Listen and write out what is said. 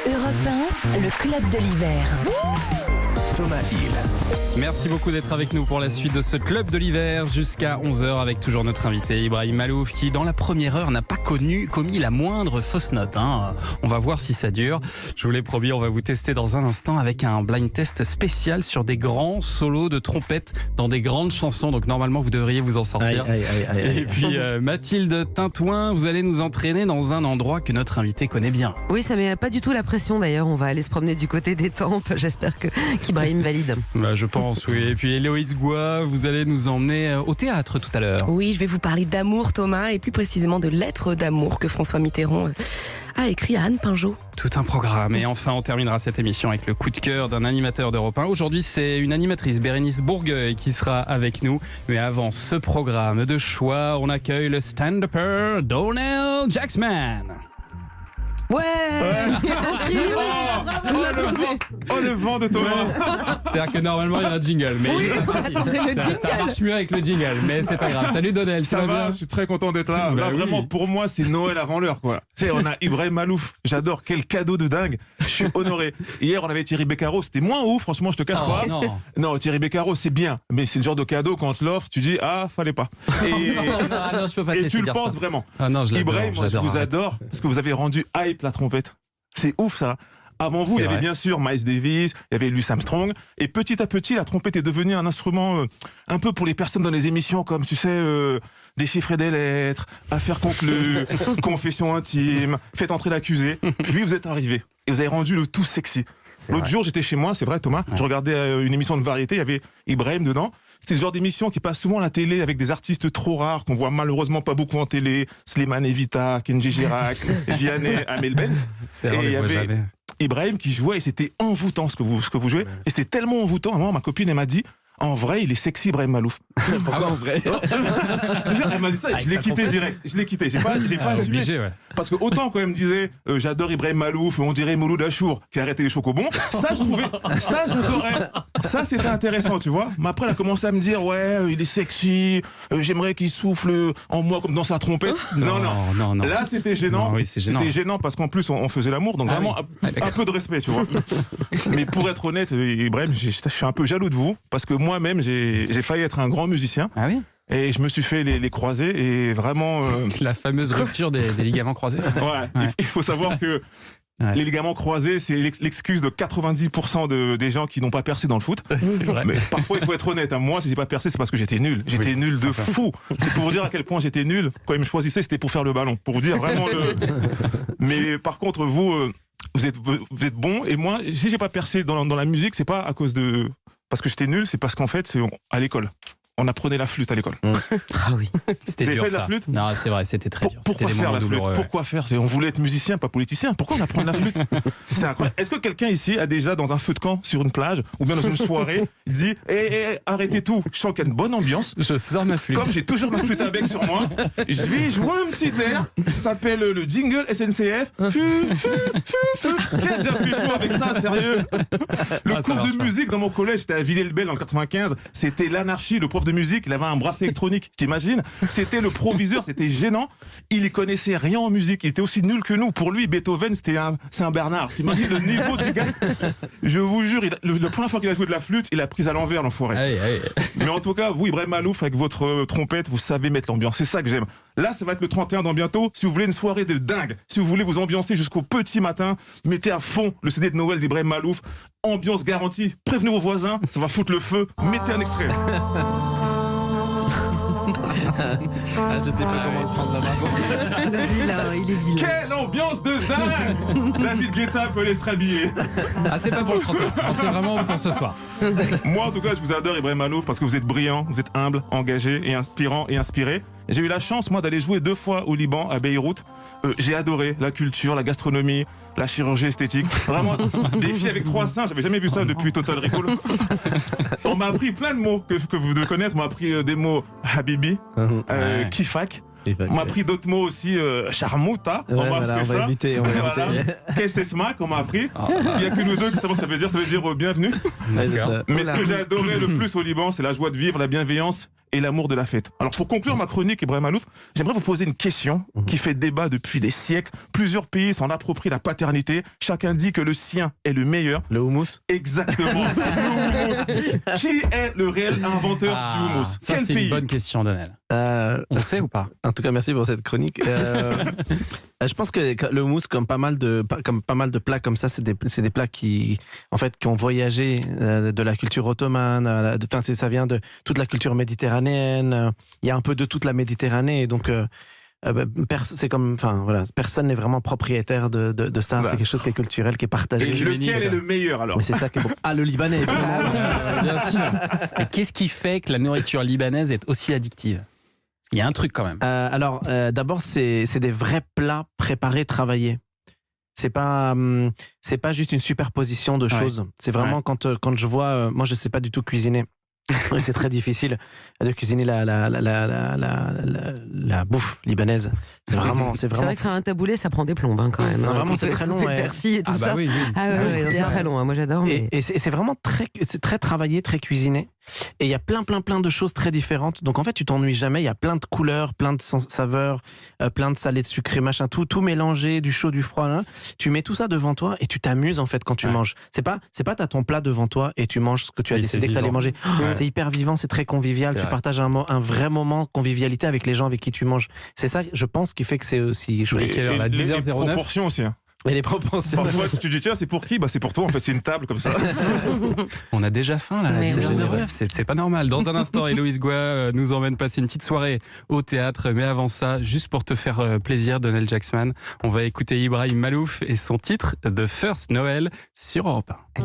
Europe 1, le club de l'hiver. Thomas Hill. Merci beaucoup d'être avec nous pour la suite de ce club de l'hiver jusqu'à 11h avec toujours notre invité Ibrahim Malouf qui dans la première heure n'a pas commis la moindre fausse note. On va voir si ça dure. Je vous l'ai promis, on va vous tester dans un instant avec un blind test spécial sur des grands solos de trompette dans des grandes chansons. Donc normalement vous devriez vous en sortir. Et puis Mathilde Tintouin, vous allez nous entraîner dans un endroit que notre invité connaît bien. Oui, ça met pas du tout la pression d'ailleurs. On va aller se promener du côté des Tempes. J'espère qu'Ibrahim valide. Je pense, oui. Et puis Héloïse Goua, vous allez nous emmener au théâtre tout à l'heure. Oui, je vais vous parler d'amour, Thomas, et plus précisément de lettres d'amour que François Mitterrand a écrit à Anne Pinjot. Tout un programme. Et enfin, on terminera cette émission avec le coup de cœur d'un animateur d'Europe 1. Aujourd'hui, c'est une animatrice, Bérénice Bourgueil, qui sera avec nous. Mais avant ce programme de choix, on accueille le stand-upper Donald Jacksman. Ouais, le vent de Thomas. C'est-à-dire que normalement il y a un jingle, mais ça marche mieux avec le jingle, mais c'est pas grave. Salut Donald, ça va bien? Je suis très content d'être là. Bah oui. Vraiment, pour moi, c'est Noël avant l'heure, quoi. Tu sais, on a Ibrahim Malouf. J'adore, quel cadeau de dingue. Je suis honoré. Hier, on avait Thierry Beccaro. C'était moins ouf, franchement, je te cache pas. Non, Thierry Beccaro, c'est bien, mais c'est le genre de cadeau quand on te l'offre, tu dis fallait pas. Et non, je peux pas te laisser tu le dire penses ça. vraiment. Ibrahim, moi, je vous adore parce que vous avez rendu hype la trompette. C'est ouf ça. Avant vous, il y avait bien sûr Miles Davis, il y avait Louis Armstrong, et petit à petit, la trompette est devenue un instrument un peu pour les personnes dans les émissions, comme tu sais, déchiffrer des lettres, affaires conclues, confession intime, faites entrer l'accusé. Puis vous êtes arrivé et vous avez rendu le tout sexy. L'autre jour, j'étais chez moi, c'est vrai Thomas, je regardais une émission de variété, il y avait Ibrahim dedans. C'est le genre d'émission qui passe souvent à la télé avec des artistes trop rares qu'on voit malheureusement pas beaucoup en télé. Slimane Evita, Kenji Girac, Vianney, Amel Bent. Et il y avait Ibrahim qui jouait et c'était envoûtant ce que vous jouez. Et c'était tellement envoûtant. À un moment, ma copine, elle m'a dit, en vrai, il est sexy, Ibrahim Malouf. Pourquoi en vrai? Elle m'a dit ça et je l'ai quitté direct. Je l'ai quitté. J'ai pas assumé. Obligé, ouais. Parce que autant quand elle me disait j'adore Ibrahim Malouf, on dirait Mouloud Achour qui a arrêté les chocobons. Ça, j'adorais. Ça, c'était intéressant, tu vois. Mais après, elle a commencé à me dire il est sexy, j'aimerais qu'il souffle en moi comme dans sa trompette. Non. Là, c'était gênant. Non, oui, c'est gênant. C'était gênant parce qu'en plus, on faisait l'amour. Donc vraiment, un peu de respect, tu vois. Mais pour être honnête, Ibrahim, je suis un peu jaloux de vous parce que moi-même, j'ai failli être un grand musicien. Ah oui? Et je me suis fait les croisés et vraiment... La fameuse rupture des ligaments croisés. Ouais. Il faut savoir que les ligaments croisés, c'est l'excuse de 90% des gens qui n'ont pas percé dans le foot. C'est vrai. Mais parfois, il faut être honnête. Moi, si j'ai pas percé, c'est parce que j'étais nul. J'étais nul de fou. C'est pour vous dire à quel point j'étais nul. Quand ils me choisissaient, c'était pour faire le ballon. Pour vous dire vraiment Mais par contre, vous êtes bon. Et moi, si j'ai pas percé dans la musique, c'est pas à cause de... Parce que j'étais nul, c'est parce qu'en fait, c'est à l'école. On apprenait la flûte à l'école. Ah oui, c'était dur fait de ça. la flûte? Non, c'est vrai, c'était très dur. Pourquoi faire la flûte? Pourquoi faire? On voulait être musicien, pas politicien. Pourquoi on apprend la flûte? C'est incroyable. Est-ce que quelqu'un ici a déjà dans un feu de camp sur une plage ou bien dans une soirée dit arrêtez tout, je sens qu'il y a une bonne ambiance. Je sors ma flûte. Comme j'ai toujours ma flûte à bec sur moi, je vais jouer un petit air. Ça s'appelle le jingle SNCF. Qui a déjà pu jouer avec ça, sérieux? Le cours de musique dans mon collège, c'était à Villers-le-Bel en 95. C'était l'anarchie. Le prof de musique, il avait un bracelet électronique, t'imagines? C'était le proviseur, c'était gênant. Il y connaissait rien en musique, il était aussi nul que nous. Pour lui, Beethoven, c'est un Bernard. T'imagines le niveau du gars? Je vous jure, la première fois qu'il a joué de la flûte, il a pris à l'envers, l'enfoiré. Mais en tout cas, vous, Ibrahim Malouf, avec votre trompette, vous savez mettre l'ambiance. C'est ça que j'aime. Là, ça va être le 31 dans bientôt. Si vous voulez une soirée de dingue, si vous voulez vous ambiancer jusqu'au petit matin, mettez à fond le CD de Noël d'Ibrahim Malouf. Ambiance garantie. Prévenez vos voisins, ça va foutre le feu. Mettez un extrait. Je sais pas comment prendre la main. il est vilain. Quelle ambiance de dingue! David Guetta peut aller se rhabiller. Ah, c'est pas pour le 31, c'est vraiment pour ce soir. Moi, en tout cas, je vous adore, Ibrahim Malouf, parce que vous êtes brillant, vous êtes humble, engagé et inspirant et inspiré. J'ai eu la chance, moi, d'aller jouer 2 fois au Liban, à Beyrouth. J'ai adoré la culture, la gastronomie, la chirurgie esthétique. Vraiment, des filles avec 3 seins, j'avais jamais vu ça depuis Total Recall. On m'a appris plein de mots que vous devez connaître. On m'a appris des mots habibi, kifak. On m'a appris d'autres mots aussi, charmouta. On m'a appris ça. Kessesmak, on m'a appris. Il n'y a que nous deux qui savons ce que ça veut dire. Ça veut dire bienvenue. Mais ce que j'ai adoré le plus au Liban, c'est la joie de vivre, la bienveillance et l'amour de la fête. Alors pour conclure ma chronique, Ibrahim Malouf, j'aimerais vous poser une question qui fait débat depuis des siècles. Plusieurs pays s'en approprient la paternité. Chacun dit que le sien est le meilleur. Le houmous. Exactement. Le houmous. Qui est le réel inventeur du houmous? Ça, Quel c'est pays? une bonne question, Daniel. On sait ou pas? En tout cas, merci pour cette chronique. Je pense que le houmous, comme pas mal de plats comme ça, c'est des plats qui ont voyagé de la culture ottomane. Ça vient de toute la culture méditerranéenne. Il y a un peu de toute la Méditerranée. Et donc, personne n'est vraiment propriétaire de ça. C'est quelque chose qui est culturel, qui est partagé. Et lequel est le meilleur alors? Mais c'est ça qui est beau. Ah, le libanais. Bien sûr. Et qu'est-ce qui fait que la nourriture libanaise est aussi addictive? Il y a un truc quand même. D'abord, c'est des vrais plats préparés, travaillés. C'est pas juste une superposition de choses. C'est vraiment quand je vois, moi je sais pas du tout cuisiner. C'est très difficile de cuisiner la bouffe libanaise. C'est vraiment. C'est vrai que faire un taboulé, ça prend des plombes quand même. Non, vraiment, c'est très long. Le persil et tout ça. Oui. C'est très long. Moi, j'adore. Et c'est vraiment très travaillé, très cuisiné. Et il y a plein de choses très différentes. Donc en fait, tu t'ennuies jamais. Il y a plein de couleurs, plein de saveurs, plein de salé, de sucré, machin, tout mélangé, du chaud, du froid. Hein. Tu mets tout ça devant toi et tu t'amuses en fait quand tu manges. C'est pas t'as ton plat devant toi et tu manges ce que tu as décidé que tu allais manger. C'est hyper vivant, c'est très convivial. Tu partages un vrai moment de convivialité avec les gens avec qui tu manges. C'est ça, je pense, qui fait que c'est aussi chouette. Et la 10h09. Les proportions aussi. Hein. Et les proportions. Parfois, tu dis tiens, c'est pour qui? C'est pour toi en fait, c'est une table comme ça. On a déjà faim là, Mais 10h09, c'est pas normal. Dans un instant, Héloïse Goua nous emmène passer une petite soirée au théâtre. Mais avant ça, juste pour te faire plaisir, Donald Jackman, on va écouter Ibrahim Malouf et son titre The First Noël sur Europe 1.